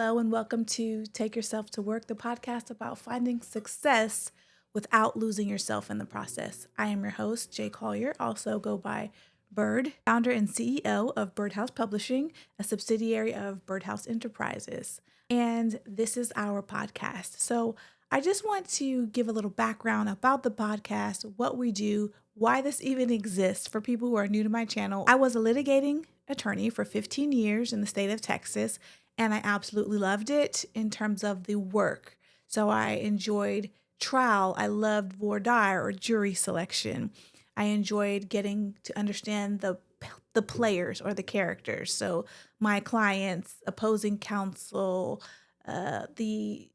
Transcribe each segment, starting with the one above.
Hello, and welcome to Take Yourself to Work, the podcast about finding success without losing yourself in the process. I am your host, Jay Collier, also go by Bird, founder and CEO of Birdhouse Publishing, a subsidiary of Birdhouse Enterprises. And this is our podcast. So I just want to give a little background about the podcast, what we do, why this even exists for people who are new to my channel. I was a litigating attorney for 15 years in the state of Texas, and I absolutely loved it in terms of the work. So I enjoyed trial. I loved voir dire or jury selection. I enjoyed getting to understand the players or the characters. So my clients, opposing counsel, the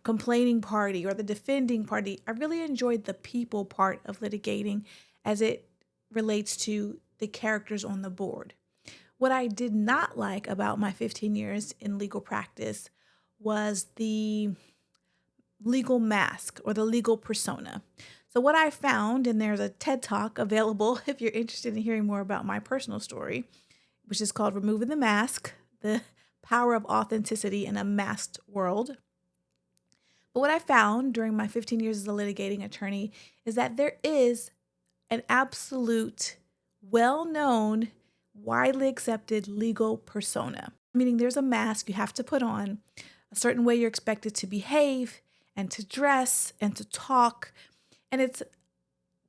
complaining party or the defending party. I really enjoyed the people part of litigating as it relates to the characters on the board. What I did not like about my 15 years in legal practice was the legal mask or the legal persona. So what I found, and there's a TED Talk available if you're interested in hearing more about my personal story, which is called Removing the Mask, the Power of Authenticity in a Masked World. But what I found during my 15 years as a litigating attorney is that there is an absolute, well-known, widely accepted legal persona, meaning there's a mask you have to put on, a certain way you're expected to behave and to dress and to talk. And it's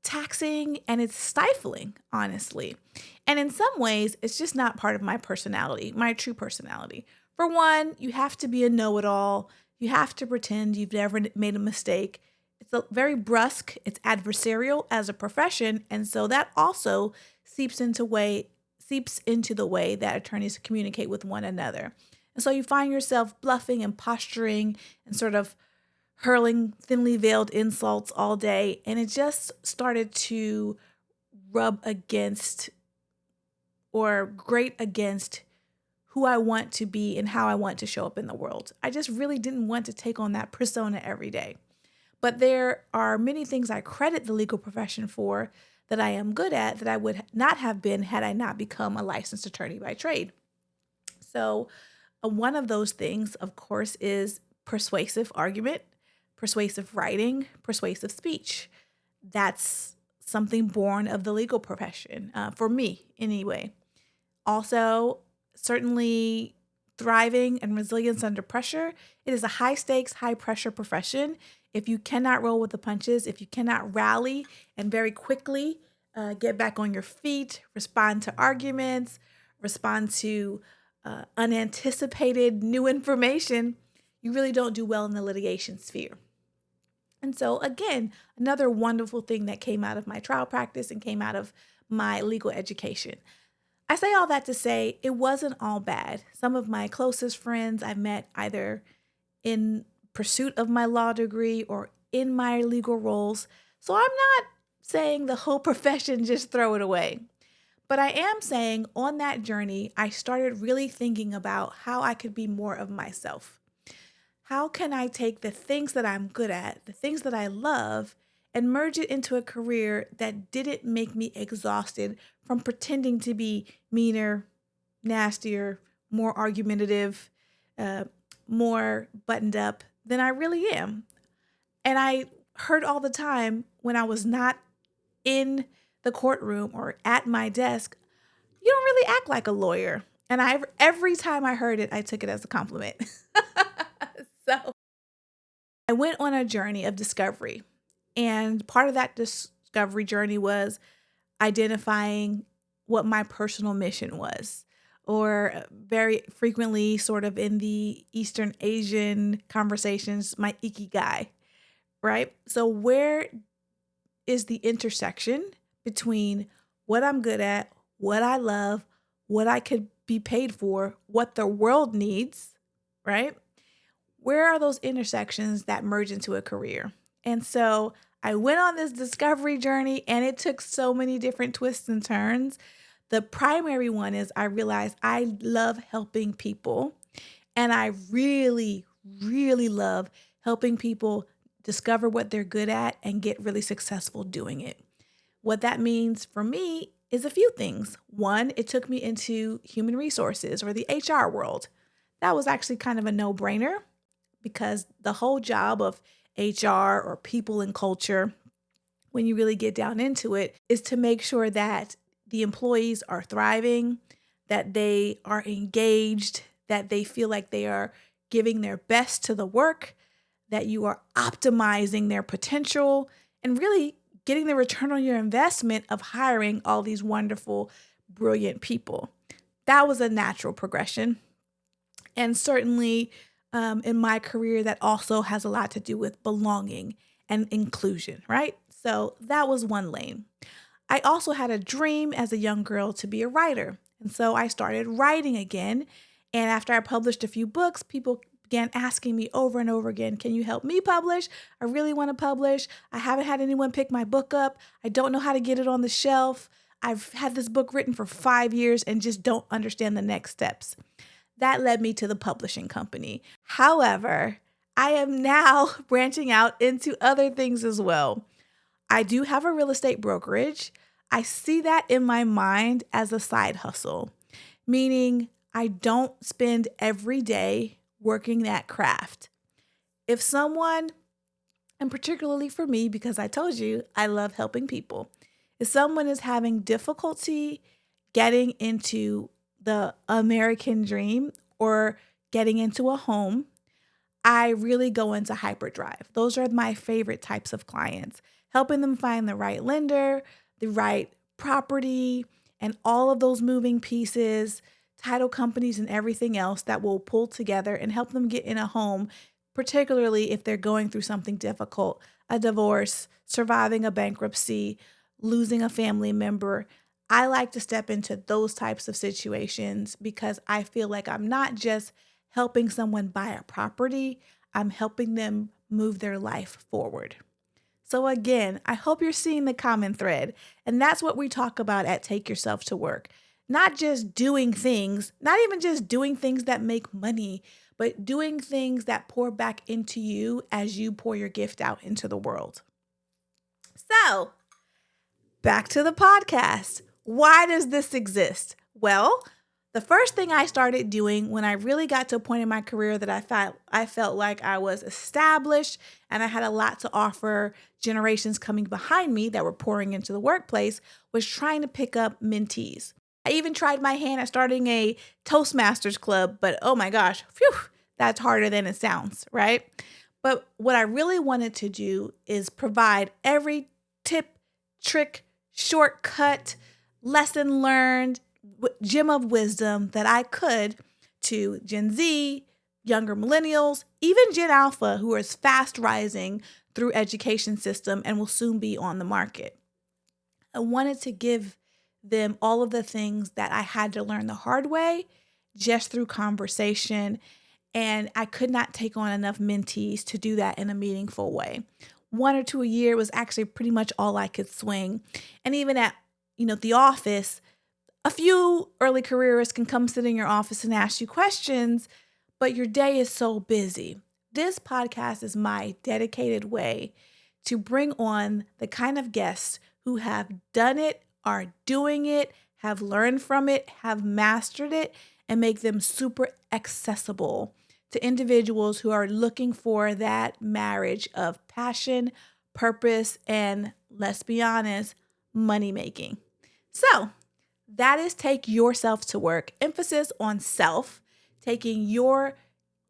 taxing and it's stifling, honestly. And in some ways, it's just not part of my personality, my true personality. For one, you have to be a know-it-all. You have to pretend you've never made a mistake. It's very brusque. It's adversarial as a profession. And so that also seeps into the way that attorneys communicate with one another. And so you find yourself bluffing and posturing and sort of hurling thinly veiled insults all day. And it just started to rub against or grate against who I want to be and how I want to show up in the world. I just really didn't want to take on that persona every day. But there are many things I credit the legal profession for that I am good at that I would not have been had I not become a licensed attorney by trade. So one of those things, of course, is persuasive argument, persuasive writing, persuasive speech. That's something born of the legal profession, for me anyway. Also, certainly thriving and resilience under pressure. It is a high stakes, high pressure profession. If you cannot roll with the punches, if you cannot rally and very quickly get back on your feet, respond to arguments, respond to unanticipated new information, you really don't do well in the litigation sphere. And so again, another wonderful thing that came out of my trial practice and came out of my legal education. I say all that to say it wasn't all bad. Some of my closest friends I met either in pursuit of my law degree or in my legal roles. So I'm not saying the whole profession, just throw it away. But I am saying on that journey, I started really thinking about how I could be more of myself. How can I take the things that I'm good at, the things that I love, and merge it into a career that didn't make me exhausted from pretending to be meaner, nastier, more argumentative, more buttoned up than I really am. And I heard all the time when I was not in the courtroom or at my desk, you don't really act like a lawyer. And every time I heard it, I took it as a compliment. So I went on a journey of discovery. And part of that discovery journey was identifying what my personal mission was, or very frequently, sort of in the Eastern Asian conversations, my ikigai, right? So where is the intersection between what I'm good at, what I love, what I could be paid for, what the world needs, right? Where are those intersections that merge into a career? And so I went on this discovery journey and it took so many different twists and turns. The primary one is I realized I love helping people. And I really, really love helping people discover what they're good at and get really successful doing it. What that means for me is a few things. One, it took me into human resources or the HR world. That was actually kind of a no-brainer because the whole job of HR or people and culture, when you really get down into it, is to make sure that the employees are thriving, that they are engaged, that they feel like they are giving their best to the work, that you are optimizing their potential, and really getting the return on your investment of hiring all these wonderful, brilliant people. That was a natural progression. And certainly in my career, that also has a lot to do with belonging and inclusion, right? So that was one lane. I also had a dream as a young girl to be a writer. And so I started writing again. And after I published a few books, people began asking me over and over again, can you help me publish? I really want to publish. I haven't had anyone pick my book up. I don't know how to get it on the shelf. I've had this book written for 5 years and just don't understand the next steps. That led me to the publishing company. However, I am now branching out into other things as well. I do have a real estate brokerage. I see that in my mind as a side hustle, meaning I don't spend every day working that craft. If someone, and particularly for me, because I told you I love helping people, if someone is having difficulty getting into the American dream or getting into a home, I really go into hyperdrive. Those are my favorite types of clients, helping them find the right lender, the right property, and all of those moving pieces, title companies, and everything else that will pull together and help them get in a home, particularly if they're going through something difficult, a divorce, surviving a bankruptcy, losing a family member. I like to step into those types of situations because I feel like I'm not just helping someone buy a property, I'm helping them move their life forward. So again, I hope you're seeing the common thread. And that's what we talk about at Take Yourself to Work. Not just doing things, not even just doing things that make money, but doing things that pour back into you as you pour your gift out into the world. So, back to the podcast. Why does this exist? Well, the first thing I started doing when I really got to a point in my career that I felt like I was established and I had a lot to offer generations coming behind me that were pouring into the workplace was trying to pick up mentees. I even tried my hand at starting a Toastmasters club, but oh my gosh, that's harder than it sounds, right? But what I really wanted to do is provide every tip, trick, shortcut, lesson learned, gem of wisdom that I could to Gen Z, younger millennials, even Gen Alpha, who is fast rising through education system and will soon be on the market. I wanted to give them all of the things that I had to learn the hard way just through conversation. And I could not take on enough mentees to do that in a meaningful way. 1 or 2 a year was actually pretty much all I could swing. And even at, the office, a few early careerists can come sit in your office and ask you questions, but your day is so busy. This podcast is my dedicated way to bring on the kind of guests who have done it, are doing it, have learned from it, have mastered it, and make them super accessible to individuals who are looking for that marriage of passion, purpose, and let's be honest, money making. So that is Take Yourself to Work. Emphasis on self, taking your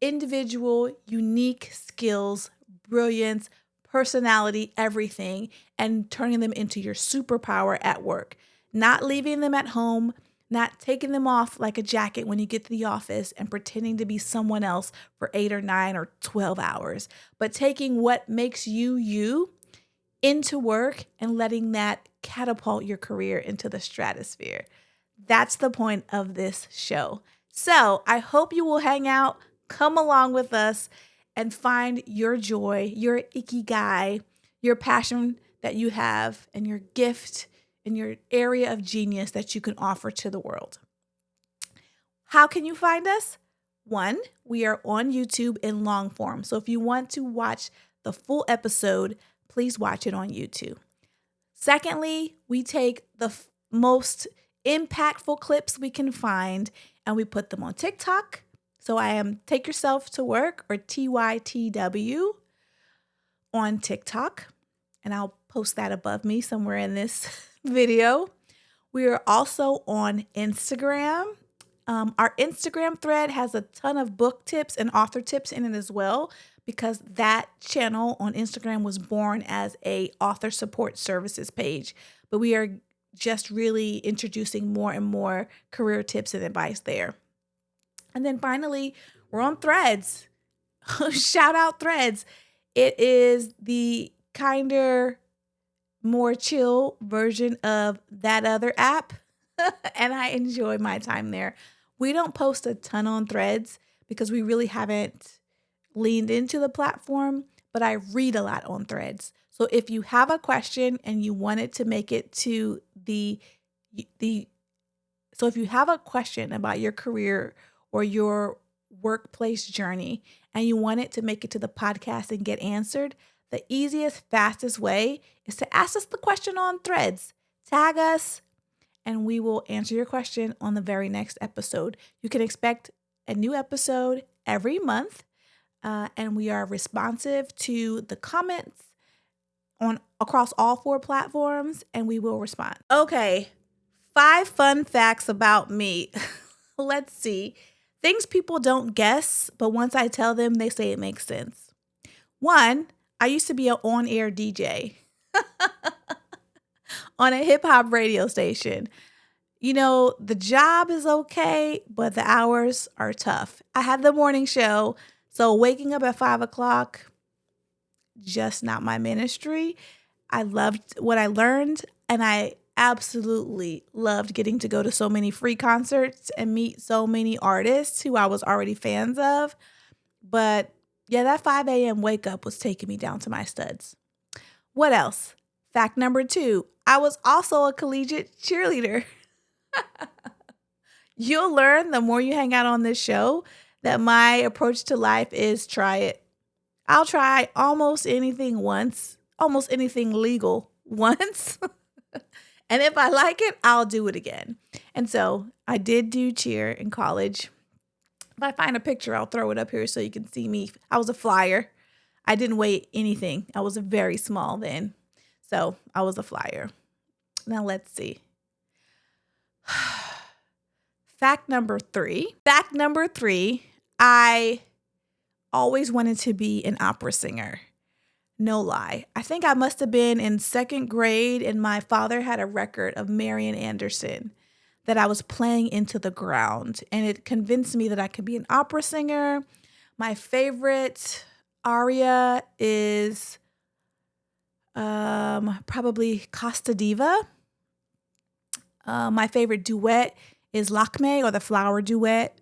individual, unique skills, brilliance, personality, everything, and turning them into your superpower at work. Not leaving them at home, not taking them off like a jacket when you get to the office and pretending to be someone else for 8 or 9 or 12 hours, but taking what makes you you into work and letting that catapult your career into the stratosphere. That's the point of this show. So I hope you will hang out, come along with us, and find your joy, your ikigai, your passion that you have, and your gift and your area of genius that you can offer to the world. How can you find us? 1, we are on YouTube in long form. So if you want to watch the full episode, please watch it on YouTube. Secondly, we take the most impactful clips we can find and we put them on TikTok, So I am Take Yourself to Work, or TYTW, on TikTok. And I'll post that above me somewhere in this video. We are also on Instagram. Our Instagram thread has a ton of book tips and author tips in it as well, because that channel on Instagram was born as a author support services page. But we are just really introducing more and more career tips and advice there. And then finally, we're on Threads. Shout out Threads. It is the kinder, more chill version of that other app. And I enjoy my time there. We don't post a ton on Threads because we really haven't leaned into the platform, but I read a lot on Threads. So if you have a question and you wanted to make it to so if you have a question about your career or your workplace journey and you want it to make it to the podcast and get answered, the easiest, fastest way is to ask us the question on Threads. Tag us, and we will answer your question on the very next episode. You can expect a new episode every month, and we are responsive to the comments across all 4 platforms, and we will respond. Okay, 5 fun facts about me. Let's see. Things people don't guess, but once I tell them, they say it makes sense. 1, I used to be an on-air DJ on a hip-hop radio station. You know, the job is okay, but the hours are tough. I had the morning show, so waking up at 5 o'clock, just not my ministry. I loved what I learned, and I absolutely loved getting to go to so many free concerts and meet so many artists who I was already fans of. But yeah, that 5 a.m. wake up was taking me down to my studs. What else? Fact number 2, I was also a collegiate cheerleader. You'll learn the more you hang out on this show that my approach to life is try it. I'll try almost anything once, almost anything legal once. And if I like it, I'll do it again. And so I did do cheer in college. If I find a picture, I'll throw it up here so you can see me. I was a flyer. I didn't weigh anything. I was very small then. So I was a flyer. Now let's see. Fact number 3. Fact number 3, I always wanted to be an opera singer. No lie. I think I must have been in 2nd grade, and my father had a record of Marian Anderson that I was playing into the ground, and it convinced me that I could be an opera singer. My favorite aria is probably Costa Diva. My favorite duet is Lakme, or the Flower Duet.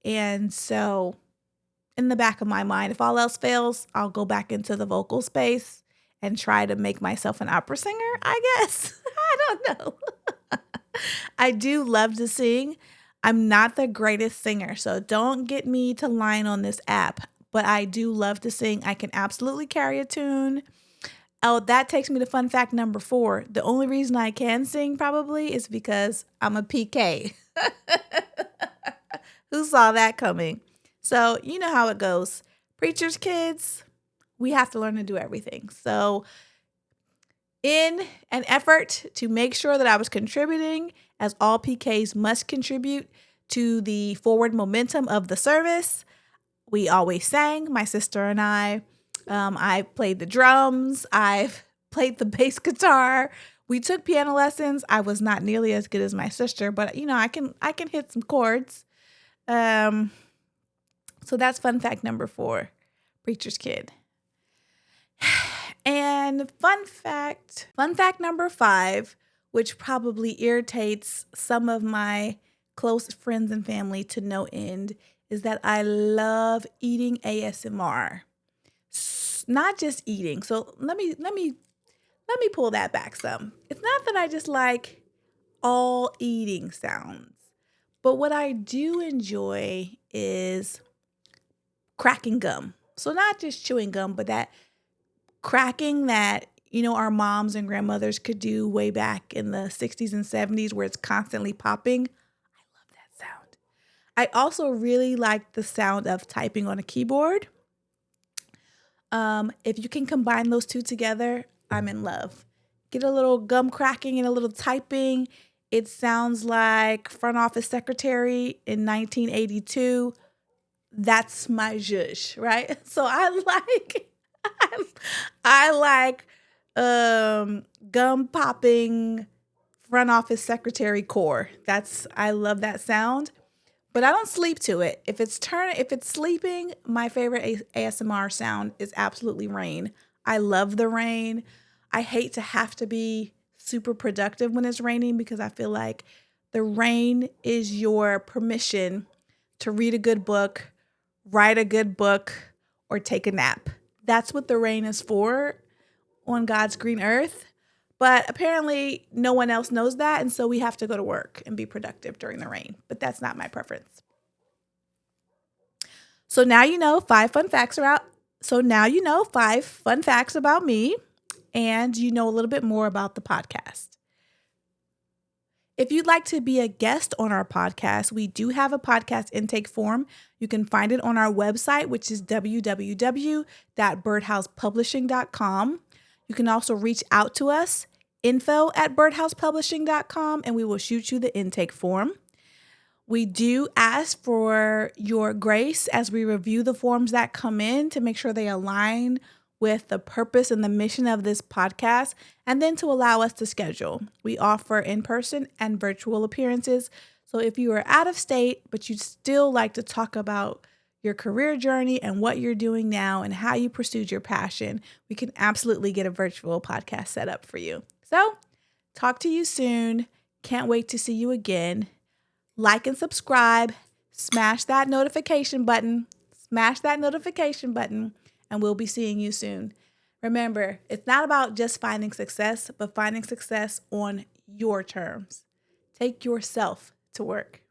And so in the back of my mind, if all else fails, I'll go back into the vocal space and try to make myself an opera singer, I guess. I don't know. I do love to sing. I'm not the greatest singer, so don't get me to line on this app, but I do love to sing. I can absolutely carry a tune. Oh, that takes me to fun fact number 4. The only reason I can sing probably is because I'm a PK. Who saw that coming? So you know how it goes. Preacher's kids, we have to learn to do everything. So in an effort to make sure that I was contributing, as all PKs must contribute to the forward momentum of the service, we always sang, my sister and I. I played the drums. I've played the bass guitar. We took piano lessons. I was not nearly as good as my sister, but you know, I can hit some chords. So that's fun fact number 4, preacher's kid. And fun fact number 5, which probably irritates some of my close friends and family to no end, is that I love eating ASMR. Not just eating. So let me pull that back some. It's not that I just like all eating sounds, but what I do enjoy is cracking gum. So not just chewing gum, but that cracking that, you know, our moms and grandmothers could do way back in the 60s and 70s, where it's constantly popping. I love that sound. I also really like the sound of typing on a keyboard. If you can combine those two together, I'm in love. Get a little gum cracking and a little typing. It sounds like front office secretary in 1982. That's my zhuzh, right? So I like gum popping front office secretary core. I love that sound. But I don't sleep to it. If it's sleeping, my favorite ASMR sound is absolutely rain. I love the rain. I hate to have to be super productive when it's raining because I feel like the rain is your permission to read a good book, write a good book, or take a nap. That's what the rain is for on God's green earth. But apparently, no one else knows that. And so we have to go to work and be productive during the rain. But that's not my preference. So now you know 5 fun facts about me, and you know a little bit more about the podcast. If you'd like to be a guest on our podcast, we do have a podcast intake form. You can find it on our website, which is www.birdhousepublishing.com. You can also reach out to us, info@birdhousepublishing.com, and we will shoot you the intake form. We do ask for your grace as we review the forms that come in to make sure they align with the purpose and the mission of this podcast, and then to allow us to schedule. We offer in-person and virtual appearances. So if you are out of state, but you'd still like to talk about your career journey and what you're doing now and how you pursued your passion, we can absolutely get a virtual podcast set up for you. So talk to you soon. Can't wait to see you again. Like and subscribe, smash that notification button, and we'll be seeing you soon. Remember, it's not about just finding success, but finding success on your terms. Take yourself to work.